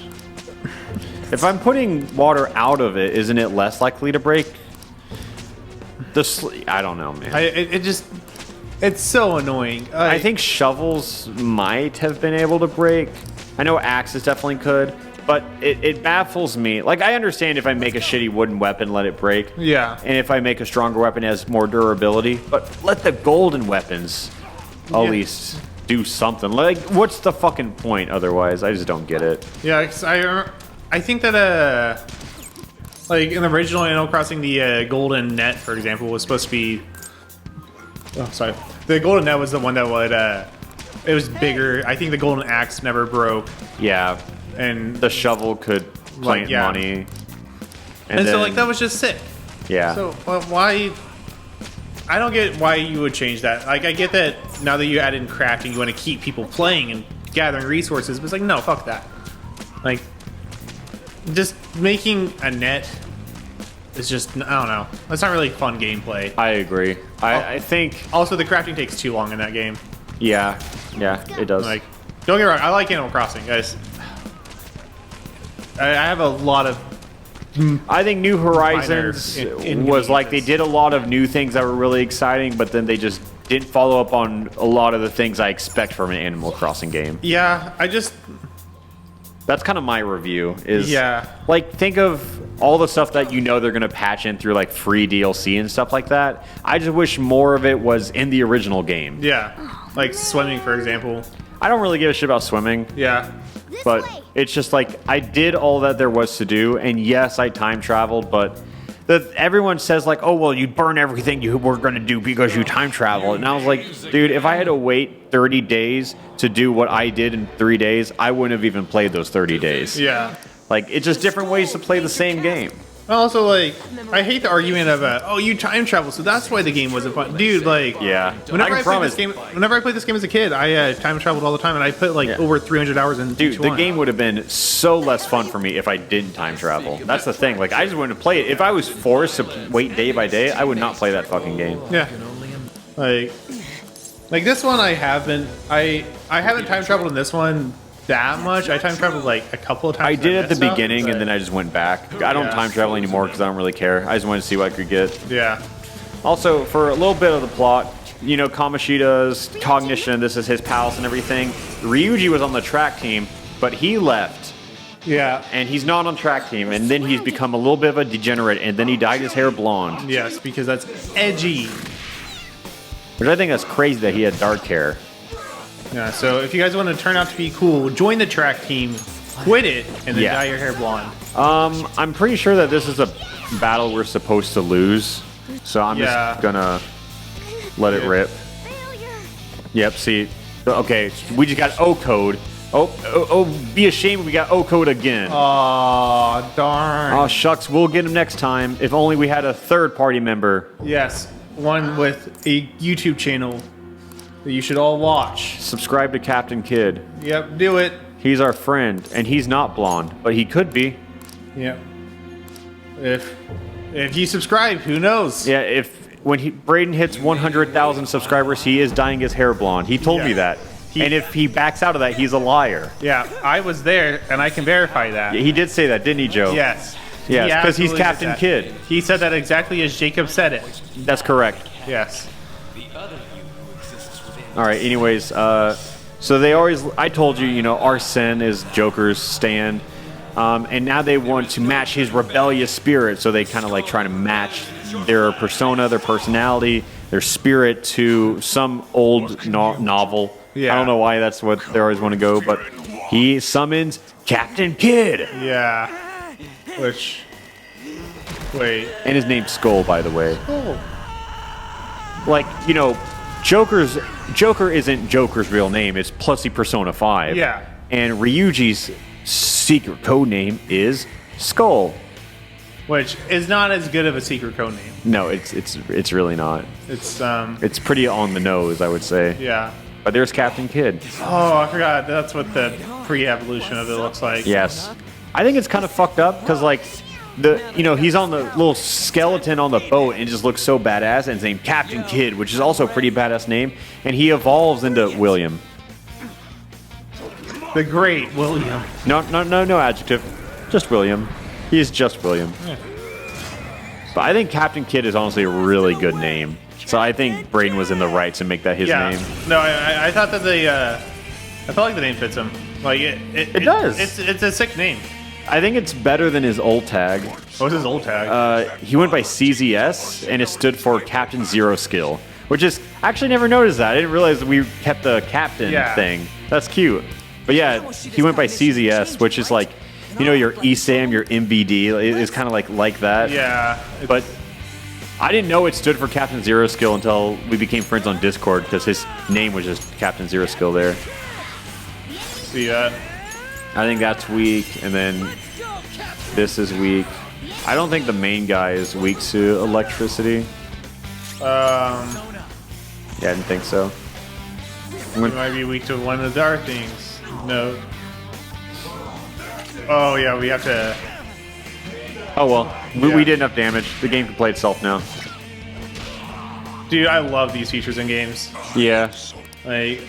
If I'm putting water out of it, isn't it less likely to break? I don't know, man. It's so annoying. I think shovels might have been able to break. I know axes definitely could, but it baffles me. Like, I understand if I make a shitty wooden weapon, let it break. Yeah. And if I make a stronger weapon, it has more durability. But let the golden weapons at least do something. Like, what's the fucking point otherwise? I just don't get it. Yeah, 'cause I think that like in the original Animal Crossing, the golden net, for example, was supposed to be. Oh, sorry. The golden net was the one that would. It was bigger. I think the golden axe never broke, Yeah. and The shovel could plant yeah. money. and so like that was just sick. Yeah. So why? I don't get why you would change that. Like I get that now that you added in crafting, you want to keep people playing and gathering resources, but it's like no, fuck that. Like just making a net is just I don't know. That's not really fun gameplay. I agree. I think, Also, the crafting takes too long in that game. yeah, it does. Like, don't get me wrong, I like Animal Crossing, guys. I have a lot of I think New Horizons was like they did a lot of new things that were really exciting, but then they just didn't follow up on a lot of the things I expect from an Animal Crossing game. yeah. That's kind of my review. Is Yeah. like think of all the stuff that you know they're gonna patch in through like free DLC and stuff like that. I just wish more of it was in the original game. Yeah, like swimming, for example. I don't really give a shit about swimming. Yeah, This But way. it's just like I did all that there was to do, and yes, I time traveled, but everyone says like, oh well, you burn everything you were gonna do because you time traveled, and I was like, dude, if I had to wait 30 days to do what I did in 3 days, I wouldn't have even played those 30 days. yeah. Like it's just different ways to play the same game. Also, like, I hate the argument of, oh, you time travel, so that's why the game wasn't fun. Dude, like, Yeah, Whenever I I, can played this promise. game, whenever I played this game as a kid, I time traveled all the time, and I put like over 300 hours in. Dude, each the one. game would have been so less fun for me if I didn't time travel. That's the thing. Like, I just wouldn't play it. If I was forced to wait day by day, I would not play that fucking game. Yeah. Like this one, I haven't time traveled in this one that much. I time traveled like a couple of times. I and did at the messed up, beginning, but- and then I just went back. I don't Yeah. time travel anymore because I don't really care. I just wanted to see what I could get. Yeah. Also, for a little bit of the plot, you know, Kamoshida's Cognition, this is his palace and everything. Ryuji was on the track team, but he left. Yeah. And he's not on track team, and then he's become a little bit of a degenerate, and then he dyed his hair blonde. Yes, because that's edgy. Which I think that's crazy that he had dark hair. Yeah. So if you guys want to turn out to be cool, join the track team, quit it, and then Yeah. dye your hair blonde. I'm pretty sure that this is a battle we're supposed to lose, so I'm Yeah. just gonna let it rip. Failure. Yep, see. Okay, we just got O code. Oh, be ashamed we got O code again. Aw, darn. Oh, shucks, we'll get him next time. If only we had a third party member. Yes, one with a YouTube channel that you should all watch. Subscribe to Captain Kid. Yep, do it. He's our friend, and he's not blonde, but he could be. Yep. If you subscribe, who knows? Yeah, when Braden hits 100,000 subscribers, he is dyeing his hair blonde. He told me Yeah. that. And if he backs out of that, he's a liar. Yeah, I was there, and I can verify that. He did say that, didn't he, Joe? Yes. Yes, He 'cause he's absolutely Captain said that. Kidd. He said that exactly as Jacob said it. That's correct. Yes. All right, anyways, so I told you, you know, Arsene is Joker's stand. And now they want to match his rebellious spirit, so they kind of like try to match their persona, their personality, their spirit to some old novel. Yeah. I don't know why that's what they always want to go, but he summons Captain Kidd. Yeah. Wait. And his name's Skull, by the way. Oh. like, Joker isn't Joker's real name. It's Plessy Persona 5. Yeah. And Ryuji's secret code name is Skull. Which is not as good of a secret code name. No, it's really not. It's pretty on the nose, I would say. yeah. But there's Captain Kidd. Oh, I forgot. That's what the pre-evolution of it looks like. Yes. I think it's kind of fucked up because, like, he's on the little skeleton on the boat and it just looks so badass. And his name Captain Kidd, which is also a pretty badass name. And he evolves into William. The Great William. No adjective. Just William. He is just William. Yeah. But I think Captain Kidd is honestly a really good name. So I think Braden was in the right to make that his name. No, I thought that I felt like the name fits him. Like it does. It's a sick name. I think it's better than his old tag. What was his old tag? He went by CZS, and it stood for Captain Zero Skill, which is actually never noticed that. I didn't realize we kept the captain thing. That's cute. But yeah, he went by CZS, which is like, your ESAM, your MVD. It's kind of like that. Yeah. But I didn't know it stood for Captain Zero Skill until we became friends on Discord because his name was just Captain Zero Skill there. See that? I think that's weak, and then this is weak. I don't think the main guy is weak to electricity. Yeah, I didn't think so. He might be weak to one of the other things. No. Oh yeah, we have to. Oh well, we did enough damage. The game can play itself now. Dude, I love these features in games. Yeah. Like,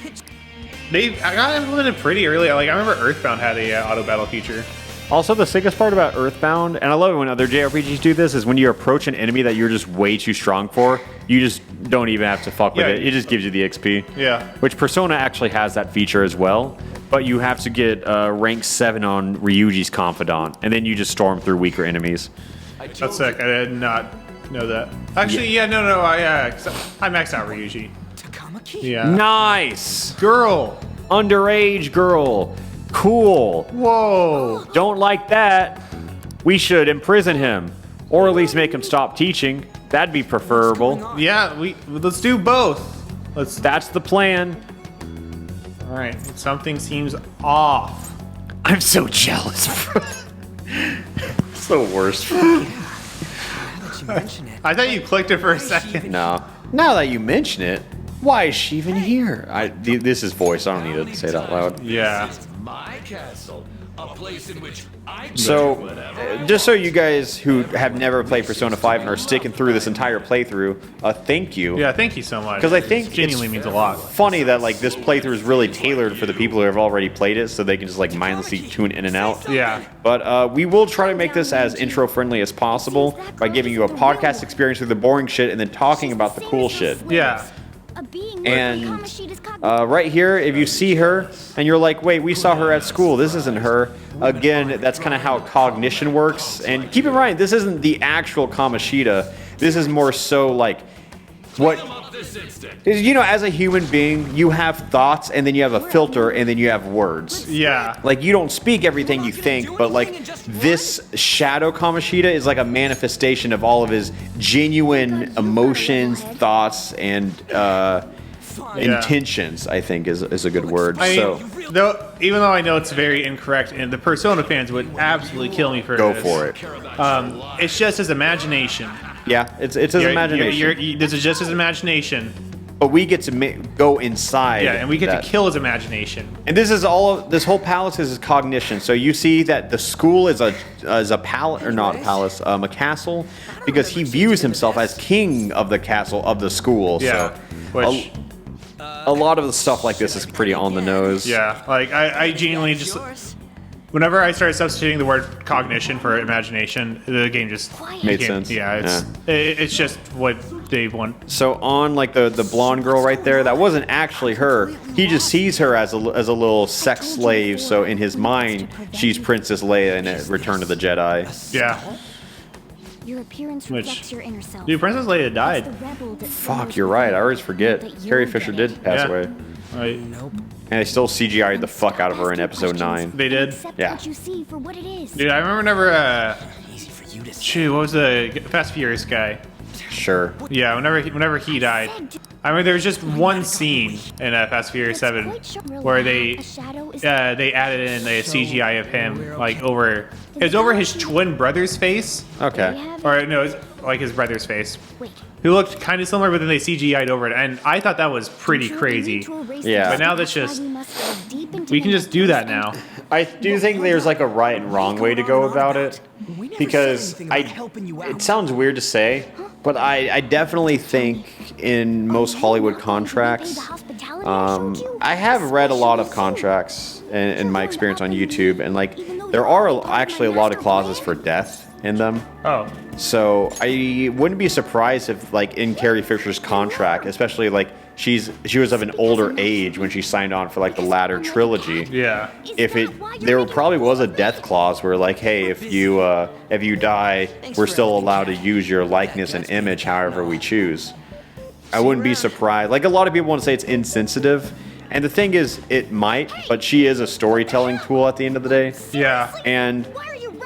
I got implemented pretty early. Like, I remember Earthbound had a auto battle feature. Also, the sickest part about Earthbound, and I love it when other JRPGs do this, is when you approach an enemy that you're just way too strong for, you just don't even have to fuck with it. It just gives you the XP. Yeah. Which Persona actually has that feature as well, but you have to get rank 7 on Ryuji's Confidant, and then you just storm through weaker enemies. That's sick. I did not know that. Actually, I maxed out Ryuji. Yeah. Nice! Girl! Underage girl. Cool. Whoa! Don't like that. We should imprison him, or at least make him stop teaching. That'd be preferable. Yeah, let's do both. That's the plan. All right. Something seems off. I'm so jealous. It's the worst. I thought you clicked it for a second. No. Now that you mention it, why is she even here? This is voice. I don't need to say it out loud. Yeah. My castle, a place in which I So, just so you guys who have never played Persona 5 and are sticking through this entire playthrough, thank you. Yeah, thank you so much. Because I think it genuinely means a lot. Funny that like this playthrough is really tailored for the people who have already played it, so they can just like mindlessly tune in and out. Yeah. But we will try to make this as intro friendly as possible by giving you a podcast experience through the boring shit and then talking about the cool shit. Yeah. And right here, if you see her and you're like, wait, we saw her at school, this isn't her. Again, that's kind of how Cognition works. And keep in mind, this isn't the actual Kamoshida. This is more so like what, as a human being, you have thoughts and then you have a filter and then you have words. Yeah. Like you don't speak everything you think, but like this Shadow Kamoshida is like a manifestation of all of his genuine emotions, thoughts, and intentions. I think is a good word. I mean, even though I know it's very incorrect, and the Persona fans would absolutely kill me for go this. for it. It's just his imagination. Yeah, it's his imagination. This is just his imagination. But we get to go inside. Yeah, and we get to kill his imagination. And this whole palace is Cognition. So you see that the school is a palace, or not a palace, a castle, because he views himself as king of the castle of the school. Yeah, so a lot of the stuff like this is pretty on the nose. Yeah, like I genuinely just. Whenever I started substituting the word cognition for imagination, the game just made sense. Yeah, it's just what they want. So on like the blonde girl right there, that wasn't actually her. He just sees her as a little sex slave. So in his mind, she's Princess Leia in Return of the Jedi. Yeah. Your appearance reflects your inner self. Dude, Princess Leia died. Fuck, you're right. I always forget. Carrie Fisher did pass away. Nope. And they still CGI'd the fuck out of her in episode 9. They did? Yeah. Dude, I remember never, shoot, what was the Fast Furious guy? Sure. Yeah, whenever he died. I mean, there was just one scene in Fast and Furious 7 where they added in a CGI of him like over his twin brother's face. Okay. Or no, it was like his brother's face. Who looked kind of similar, but then they CGI'd over it, and I thought that was pretty crazy. Yeah. But now that's just we can just do that now. I do think there's like a right and wrong way to go about it, because it sounds weird to say, but I definitely think in most Hollywood contracts, I have read a lot of contracts in my experience on YouTube, and like there are actually a lot of clauses for death in them. Oh. So I wouldn't be surprised if, like, in Carrie Fisher's contract, especially like she was of an older age when she signed on for like the latter trilogy. Yeah. There probably was a death clause where like, hey, if you die, we're still allowed to use your likeness and image however we choose. I wouldn't be surprised. Like, a lot of people want to say it's insensitive, and the thing is, it might, but she is a storytelling tool at the end of the day. Yeah. And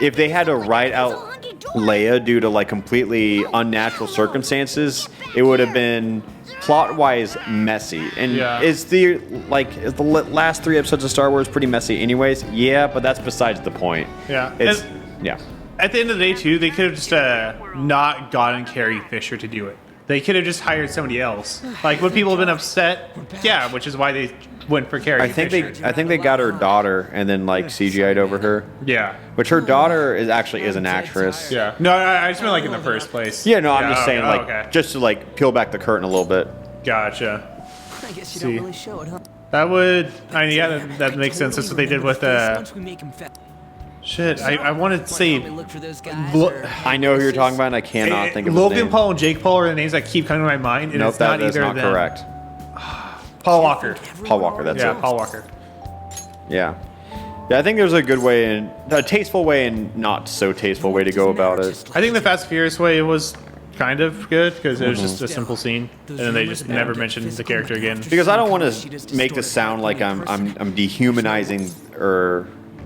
if they had to write out Leia due to like completely unnatural circumstances, it would have been plot-wise messy. And is the last 3 episodes of Star Wars pretty messy anyways? Yeah, but that's besides the point. Yeah. Yeah. At the end of the day, too, they could have just not gotten Carrie Fisher to do it. They could have just hired somebody else. Like, would people have been upset? Yeah, which is why they went for Carrie Fisher. I think they got her daughter and then like CGI'd over her. Yeah. Which her daughter is an actress. Yeah. No, I just meant like in the first place. Yeah, no, I'm just saying just to like peel back the curtain a little bit. Gotcha. I guess you don't really show it, huh? That makes sense. That's what they did with shit, I want to say I know who you're talking about, and I cannot think of his Logan name. Paul and Jake Paul are the names that keep coming to my mind, and Nope, it's not that's either not of them. correct. Paul Walker. Paul Walker, that's Yeah, it. Paul Walker. Yeah. Yeah, I think there's a good way and a tasteful way and not so tasteful way to go about it. I think the Fast and Furious way was kind of good because it was just a simple scene, and then they just never mentioned the character again. Because I don't want to make this sound like I'm dehumanizing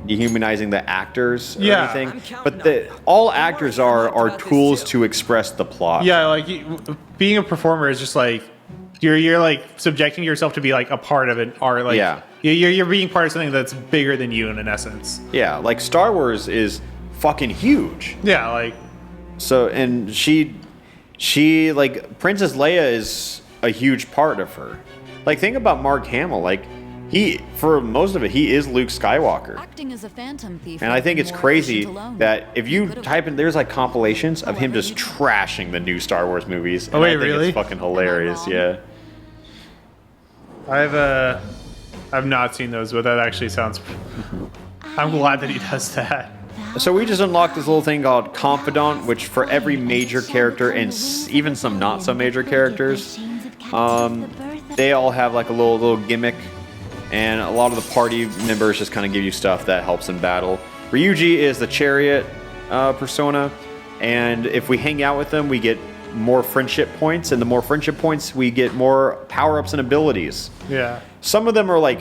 the actors or anything, but all actors are tools to express the plot. Yeah, like being a performer is just like you're like subjecting yourself to be like a part of it, or like you're being part of something that's bigger than you in essence. Yeah, like Star Wars is fucking huge. Yeah, like so, and she like Princess Leia is a huge part of her. Like, think about Mark Hamill, like. For most of it, he is Luke Skywalker. Acting as a phantom thief, and I think it's crazy that if you type in, there's like compilations of him just trashing the new Star Wars movies. Oh, wait, I think really? It's fucking hilarious, yeah. I've not seen those, but that actually sounds. I'm glad that he does that. So we just unlocked this little thing called Confidant, which for every major character and even some not so major characters, they all have like a little gimmick. And a lot of the party members just kind of give you stuff that helps in battle. Ryuji is the chariot persona, and if we hang out with them, we get more friendship points, and the more friendship points, we get more power-ups and abilities. Yeah. Some of them are like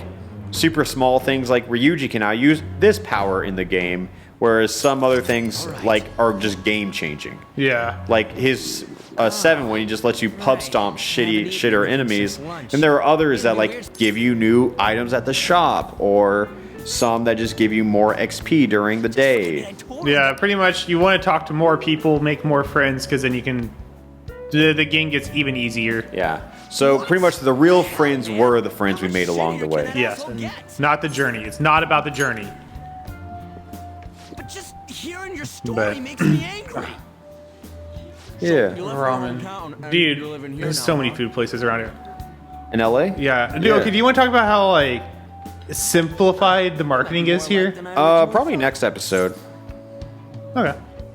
super small things, like Ryuji can now use this power in the game, whereas some other things like are just game-changing. Yeah. Like his 7 when he just lets you pub stomp shitter enemies, and there are others that like give you new items at the shop, or some that just give you more XP during the day. Yeah, pretty much you want to talk to more people, make more friends, because then you can the game gets even easier. Yeah, so pretty much the real friends were the friends we made along the way. Yes, and not the journey. It's not about the journey. But just hearing your story makes me angry. Yeah. Ramen. Dude, there's so many food places around here. In LA? Yeah. Dude, okay, do you want to talk about how, like, simplified the marketing is here? Probably next episode. Okay.